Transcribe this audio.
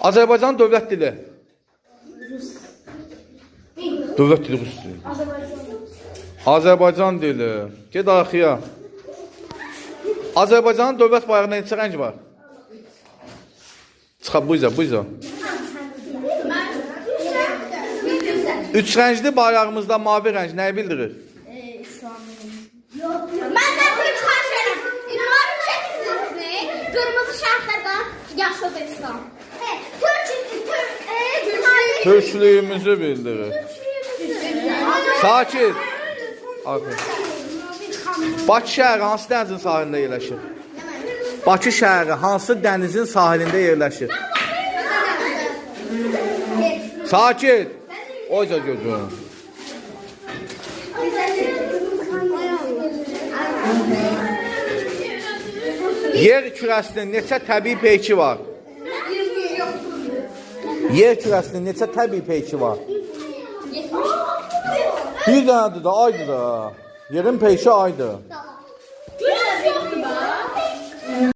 Azərbaycan dövlət dili. Dövlət dili rus dili. Azərbaycan dili. Ged arxaya. Azərbaycanın dövlət bayrağında neçə rəng var? Çıxab bu izə. 3 rəngli bayrağımızda mavi rəng nəyi bildirir? Məndən bir xahiş İnanın çəksiniz. Qırmızı şərtlərdə yaşlı İslam. Türklüyümüzü bildirir. Sakit. Bakı şəhəri hansı dənizin sahilində yerləşir? Bakı şəhəri hansı dənizin sahilində yerləşir? Sakit. Oyca gözüm. Yer kürəsinin neçə təbii peyki var? Yer kürəsinin neçə təbii peyki var? Bir dənədir də, aydır da. Yerin peyki aydır.